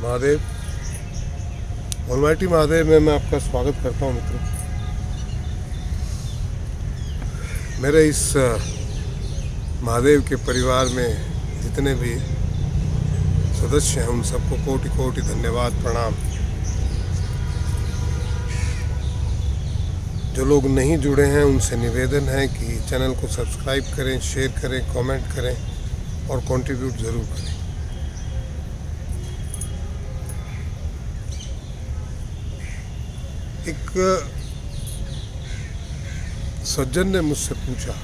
Mahadev, almighty Mahadev में मैं आपका स्वागत करता हूँ मित्रों। मेरे इस महादेव के परिवार में जितने भी सदस्य हैं उन सबको कोटि कोटि धन्यवाद, प्रणाम। जो लोग नहीं जुड़े हैं उनसे निवेदन है कि चैनल को सब्सक्राइब करें, शेयर करें, कमेंट करें और कंट्रीब्यूट ज़रूर करें। एक सज्जन ने मुझसे पूछा,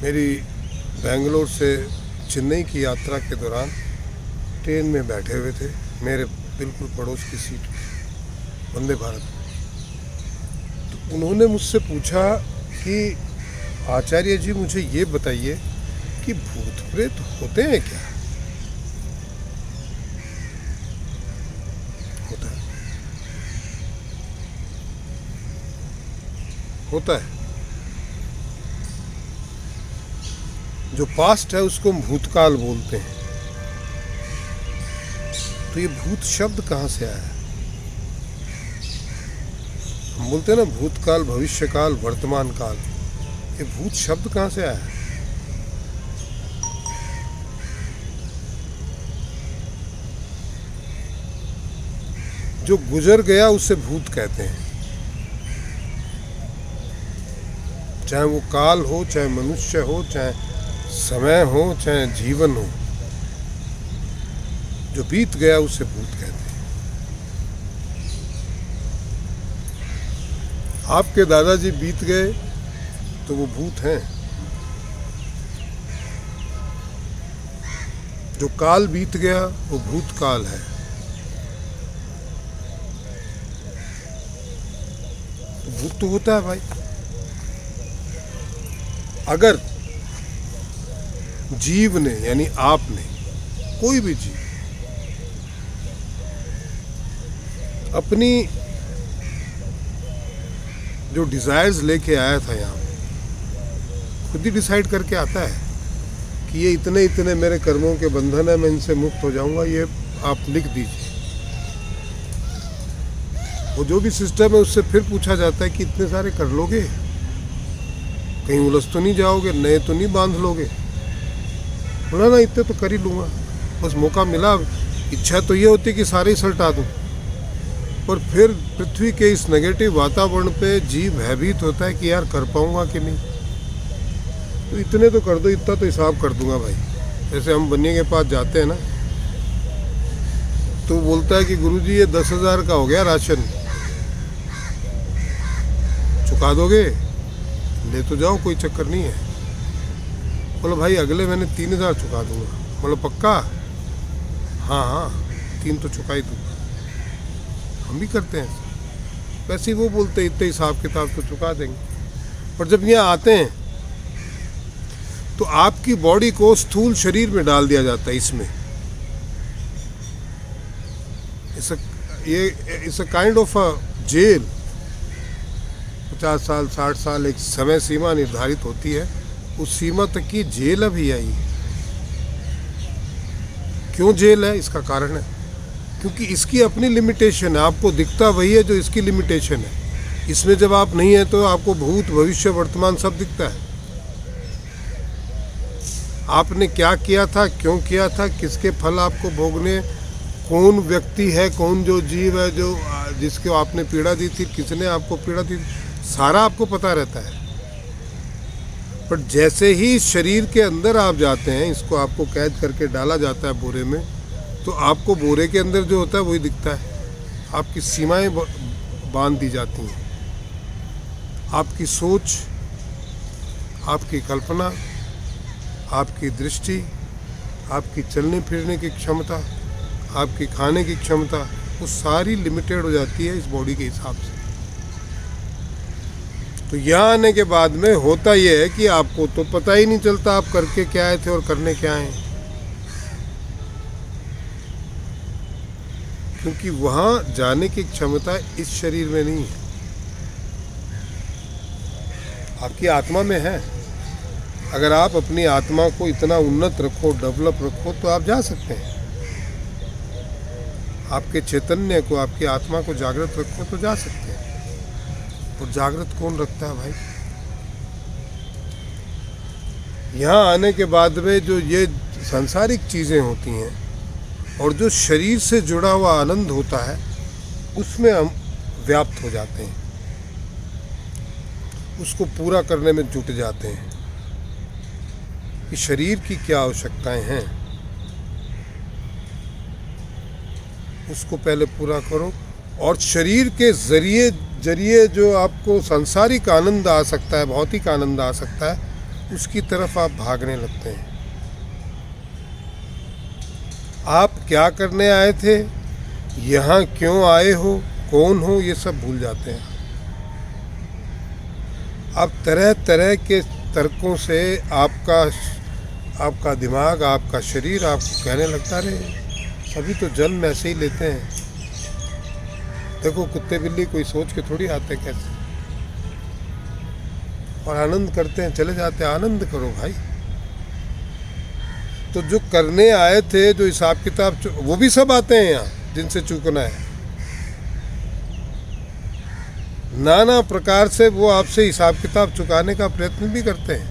मेरी बेंगलोर से चेन्नई की यात्रा के दौरान ट्रेन में बैठे हुए थे, मेरे बिल्कुल पड़ोस की सीट पे, वंदे भारत। तो उन्होंने मुझसे पूछा कि आचार्य जी मुझे ये बताइए कि भूत प्रेत होते हैं क्या? होता है। जो पास्ट है उसको हम भूतकाल बोलते हैं। तो ये भूत शब्द कहाँ से आया है? हम बोलते हैं ना भूतकाल, भविष्यकाल, वर्तमान काल। ये भूत शब्द कहाँ से आया है? जो गुजर गया उसे भूत कहते हैं। चाहे वो काल हो, चाहे मनुष्य हो, चाहे समय हो, चाहे जीवन हो, जो बीत गया उसे भूत कहते हैं। आपके दादाजी बीत गए तो वो भूत हैं। जो काल बीत गया वो भूतकाल है। तो भूत तो होता है भाई। अगर जीव ने, यानी आपने, कोई भी जीव अपनी जो डिजायर्स लेके आया था यहाँ, खुद ही डिसाइड करके आता है कि ये इतने इतने मेरे कर्मों के बंधन है, मैं इनसे मुक्त हो जाऊंगा, ये आप लिख दीजिए। वो जो भी सिस्टम है उससे फिर पूछा जाता है कि इतने सारे कर लोगे? कहीं उलझ तो नहीं जाओगे? नए तो नहीं बांध लोगे? बोला ना, इतने तो कर ही लूँगा, बस मौका मिला। इच्छा तो ये होती कि सारे ही सल्टा दूँ, पर फिर पृथ्वी के इस नेगेटिव वातावरण पे जीव भयभीत होता है कि यार कर पाऊँगा कि नहीं। तो इतने तो कर दो, इतना तो हिसाब कर दूंगा भाई। जैसे हम बनिए के पास जाते हैं ना, तो बोलता है कि गुरुजी ये 10,000 का हो गया राशन, चुका दोगे? ले तो जाओ, कोई चक्कर नहीं है। बोलो भाई अगले महीने 3,000 चुका दूंगा। बोलो पक्का? हाँ हाँ, 3 तो चुका ही दूंगा। हम भी करते हैं वैसे ही। वो बोलते इतने हिसाब किताब तो चुका देंगे। पर जब यहाँ आते हैं तो आपकी बॉडी को स्थूल शरीर में डाल दिया जाता है। इसमें it's a kind of a jail. 50 साल, 60 साल एक समय सीमा निर्धारित होती है, उस सीमा तक की जेल अभी आई। क्यों जेल है? इसका कारण है क्योंकि इसकी अपनी लिमिटेशन है। आपको दिखता वही है जो इसकी लिमिटेशन है। इसमें जब आप नहीं है तो आपको भूत, भविष्य, वर्तमान सब दिखता है। आपने क्या किया था, क्यों किया था, किसके फल आपको भोगने, कौन व्यक्ति है, कौन जो जीव है जो जिसको आपने पीड़ा दी थी, किसने आपको पीड़ा दी, सारा आपको पता रहता है। पर जैसे ही शरीर के अंदर आप जाते हैं, इसको आपको कैद करके डाला जाता है बोरे में, तो आपको बोरे के अंदर जो होता है वही दिखता है। आपकी सीमाएं बांध दी जाती हैं। आपकी सोच, आपकी कल्पना, आपकी दृष्टि, आपकी चलने फिरने की क्षमता, आपकी खाने की क्षमता, वो सारी लिमिटेड हो जाती है इस बॉडी के हिसाब से। तो यहाँ आने के बाद में होता यह है कि आपको तो पता ही नहीं चलता आप करके क्या आए थे और करने क्या आए, क्योंकि वहाँ जाने की क्षमता इस शरीर में नहीं है, आपकी आत्मा में है। अगर आप अपनी आत्मा को इतना उन्नत रखो, डेवलप रखो, तो आप जा सकते हैं। आपके चैतन्य को, आपकी आत्मा को जागृत रखो तो जा सकते हैं। और जागृत कौन रखता है भाई? यहाँ आने के बाद में जो ये सांसारिक चीज़ें होती हैं और जो शरीर से जुड़ा हुआ आनंद होता है, उसमें हम व्याप्त हो जाते हैं, उसको पूरा करने में जुट जाते हैं कि शरीर की क्या आवश्यकताएं हैं, उसको पहले पूरा करो। और शरीर के जरिए जो आपको सांसारिक आनंद आ सकता है, भौतिक आनंद आ सकता है, उसकी तरफ आप भागने लगते हैं। आप क्या करने आए थे, यहाँ क्यों आए हो, कौन हो, ये सब भूल जाते हैं। अब तरह तरह के तर्कों से आपका दिमाग, आपका शरीर आपको कहने लगता रहे सभी तो जन्म ऐसे ही लेते हैं। देखो कुत्ते बिल्ली कोई सोच के थोड़ी आते कैसे, और आनंद करते हैं, चले जाते हैं। आनंद करो भाई। तो जो करने आए थे, जो हिसाब किताब, वो भी सब आते हैं यहाँ जिनसे चूकना है। नाना प्रकार से वो आपसे हिसाब किताब चुकाने का प्रयत्न भी करते हैं,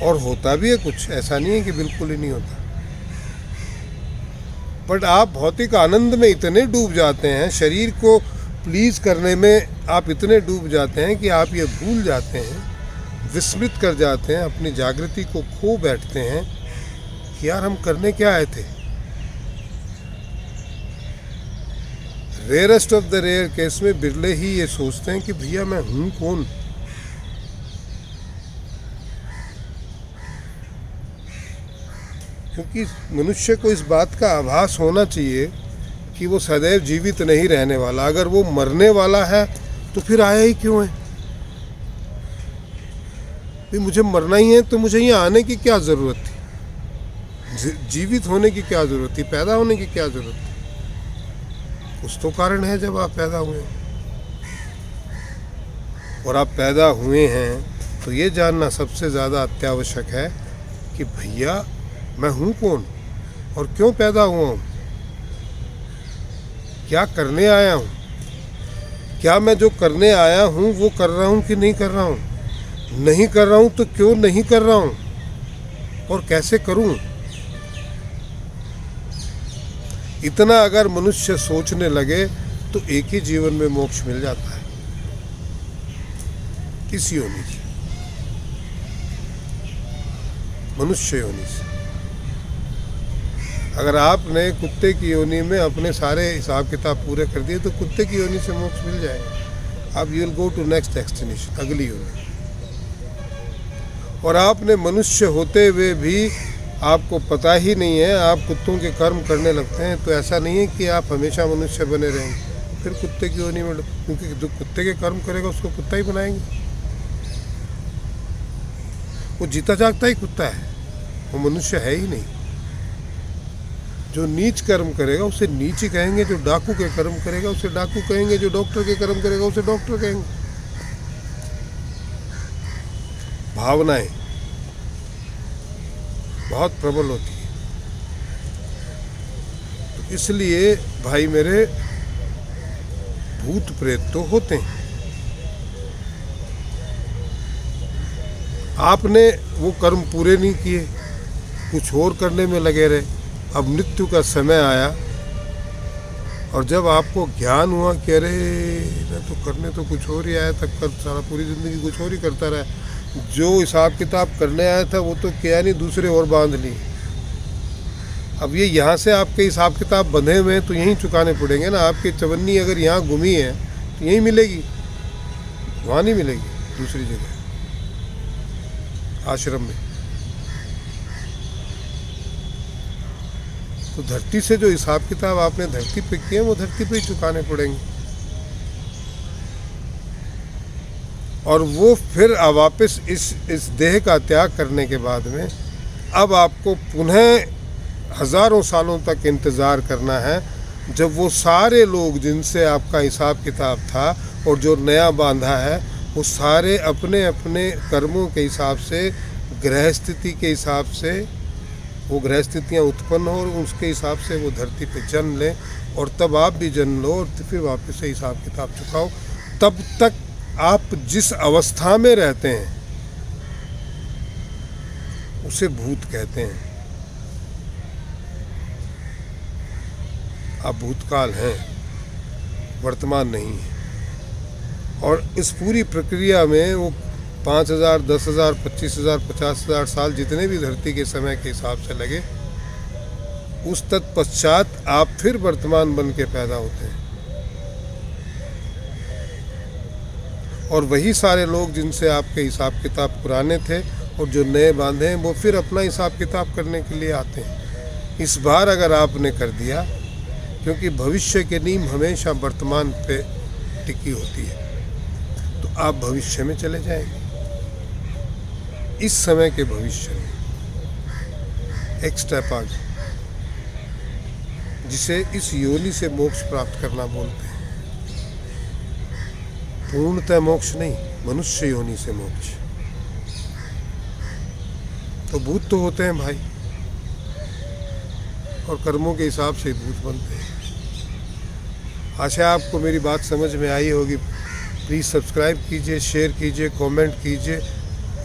और होता भी है कुछ, ऐसा नहीं है कि बिल्कुल ही नहीं होता। बट आप भौतिक आनंद में इतने डूब जाते हैं, शरीर को प्लीज करने में आप इतने डूब जाते हैं कि आप ये भूल जाते हैं, विस्मृत कर जाते हैं, अपनी जागृति को खो बैठते हैं कि यार हम करने क्या आए थे। Rarest of the rare case में बिरले ही ये सोचते हैं कि भैया मैं हूं कौन। क्योंकि मनुष्य को इस बात का आभास होना चाहिए कि वो सदैव जीवित नहीं रहने वाला। अगर वो मरने वाला है तो फिर आया ही क्यों है? भी मुझे मरना ही है तो मुझे यहाँ आने की क्या ज़रूरत थी? जीवित होने की क्या ज़रूरत थी? पैदा होने की क्या ज़रूरत थी? कुछ तो कारण है जब आप पैदा हुए। और आप पैदा हुए हैं तो ये जानना सबसे ज़्यादा अत्यावश्यक है कि भैया मैं हूँ कौन और क्यों पैदा हुआ हूँ, क्या करने आया हूँ, क्या मैं जो करने आया हूँ वो कर रहा हूँ कि नहीं कर रहा हूँ, नहीं कर रहा हूँ तो क्यों नहीं कर रहा हूँ और कैसे करूँ। इतना अगर मनुष्य सोचने लगे तो एक ही जीवन में मोक्ष मिल जाता है, इस योनि से, मनुष्य योनि से। अगर आपने कुत्ते की योनि में अपने सारे हिसाब किताब पूरे कर दिए तो कुत्ते की योनि से मोक्ष मिल जाएगा। अब you will go to next destination, अगली योनि। और आपने मनुष्य होते हुए भी आपको पता ही नहीं है, आप कुत्तों के कर्म करने लगते हैं, तो ऐसा नहीं है कि आप हमेशा मनुष्य बने रहेंगे। फिर कुत्ते की योनि में, क्योंकि जो कुत्ते के कर्म करेगा उसको कुत्ता ही बनाएंगे। वो जीता जागता ही कुत्ता है, वो मनुष्य है ही नहीं। जो नीच कर्म करेगा उसे नीच ही कहेंगे, जो डाकू के कर्म करेगा उसे डाकू कहेंगे, जो डॉक्टर के कर्म करेगा उसे डॉक्टर कहेंगे। भावनाएं बहुत प्रबल होती है। तो इसलिए भाई मेरे, भूत प्रेत तो होते हैं। आपने वो कर्म पूरे नहीं किए, कुछ और करने में लगे रहे। अब मृत्यु का समय आया और जब आपको ज्ञान हुआ कि अरे मैं तो करने तो कुछ और ही आया था, कर सारा पूरी ज़िंदगी कुछ और ही करता रहा। जो हिसाब किताब करने आया था वो तो किया नहीं, दूसरे और बांध ली। अब ये यहाँ से आपके हिसाब किताब बंधे हुए हैं तो यहीं चुकाने पड़ेंगे ना। आपकी चवन्नी अगर यहाँ घूमी है तो यहीं मिलेगी, वहाँ नहीं मिलेगी दूसरी जगह, आश्रम में। तो धरती से जो हिसाब किताब आपने धरती पे किए वो धरती पे ही चुकाने पड़ेंगे। और वो फिर वापस इस देह का त्याग करने के बाद में अब आपको पुनः हज़ारों सालों तक इंतज़ार करना है, जब वो सारे लोग जिनसे आपका हिसाब किताब था और जो नया बांधा है वो सारे अपने अपने कर्मों के हिसाब से, ग्रह स्थिति के हिसाब से, वो ग्रह स्थितियाँ उत्पन्न हो और उसके हिसाब से वो धरती पे जन्म लें, और तब आप भी जन्म लो और फिर वापस से हिसाब किताब चुकाओ। तब तक आप जिस अवस्था में रहते हैं उसे भूत कहते हैं। आप भूतकाल हैं, वर्तमान नहीं है। और इस पूरी प्रक्रिया में वो 5,000, 10,000, 25,000, 50,000 साल जितने भी धरती के समय के हिसाब से लगे, उस तत्पश्चात आप फिर वर्तमान बन के पैदा होते हैं। और वही सारे लोग जिनसे आपके हिसाब किताब पुराने थे और जो नए बांधे हैं, वो फिर अपना हिसाब किताब करने के लिए आते हैं। इस बार अगर आपने कर दिया, क्योंकि भविष्य के नियम हमेशा वर्तमान पे टिकी होती है, तो आप भविष्य में चले जाएंगे। इस समय के भविष्य में एक स्टेप आगे, जिसे इस योनि से मोक्ष प्राप्त करना बोलते हैं। पूर्णतः मोक्ष नहीं, मनुष्य योनि से मोक्ष। तो भूत तो होते हैं भाई, और कर्मों के हिसाब से भूत बनते हैं। आशा आपको मेरी बात समझ में आई होगी। प्लीज़ सब्सक्राइब कीजिए, शेयर कीजिए, कमेंट कीजिए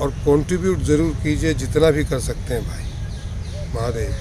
और कंट्रीब्यूट ज़रूर कीजिए जितना भी कर सकते हैं भाई। महादेव।